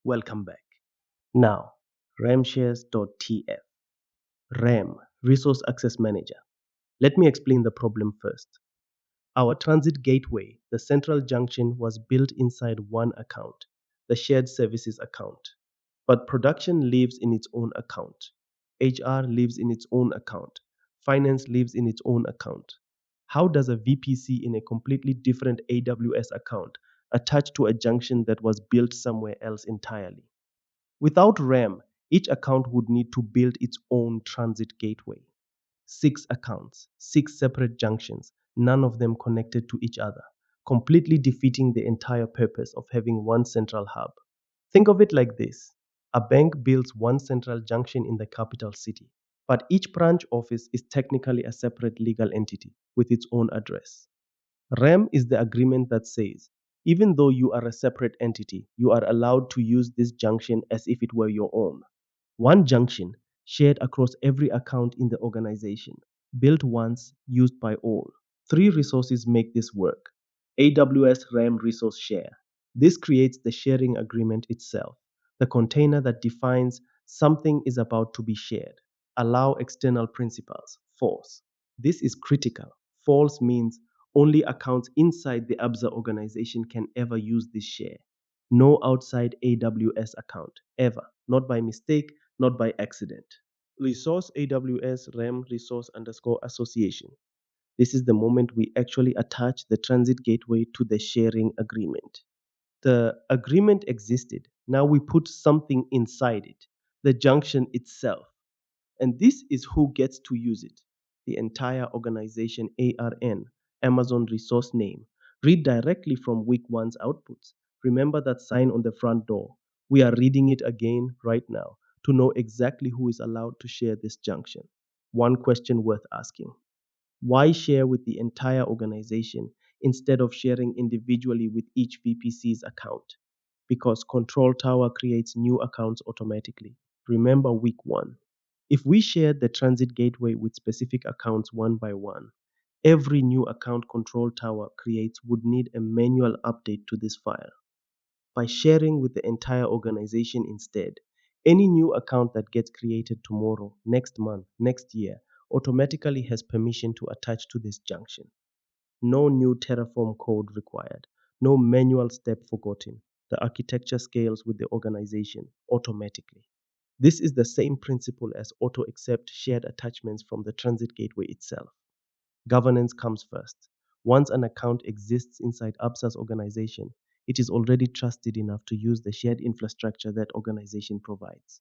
Welcome back. Now, ramshares.tf. RAM, Resource Access Manager. Let me explain the problem first. Our transit gateway, the central junction, was built inside one account, the shared services account. But production lives in its own account. HR lives in its own account. Finance lives in its own account. How does a VPC in a completely different AWS account attach to a junction that was built somewhere else entirely? Without RAM, each account would need to build its own transit gateway. Six accounts, six separate junctions, none of them connected to each other, completely defeating the entire purpose of having one central hub. Think of it like this: a bank builds one central junction in the capital city, but each branch office is technically a separate legal entity with its own address. RAM is the agreement that says, even though you are a separate entity, you are allowed to use this junction as if it were your own. One junction, shared across every account in the organization, built once, used by all. Three resources make this work: AWS RAM Resource Share. This creates the sharing agreement itself, the container that defines something is about to be shared. Allow external principals. False. This is critical. False means only accounts inside the ABSA organization can ever use this share. No outside AWS account, ever. Not by mistake, not by accident. Resource AWS RAM resource underscore association. This is the moment we actually attach the transit gateway to the sharing agreement. The agreement existed. Now we put something inside it, the junction itself. And this is who gets to use it: the entire organization ARN, Amazon resource name. Read directly from week one's outputs. Remember that sign on the front door. We are reading it again right now to know exactly who is allowed to share this junction. One question worth asking: why share with the entire organization instead of sharing individually with each VPC's account? Because Control Tower creates new accounts automatically. Remember week one. If we shared the transit gateway with specific accounts one by one, every new account Control Tower creates would need a manual update to this file. By sharing with the entire organization instead, any new account that gets created tomorrow, next month, next year, automatically has permission to attach to this junction. No new Terraform code required. No manual step forgotten. The architecture scales with the organization automatically. This is the same principle as auto accept shared attachments from the transit gateway itself. Governance comes first. Once an account exists inside ABSA's organization, it is already trusted enough to use the shared infrastructure that organization provides.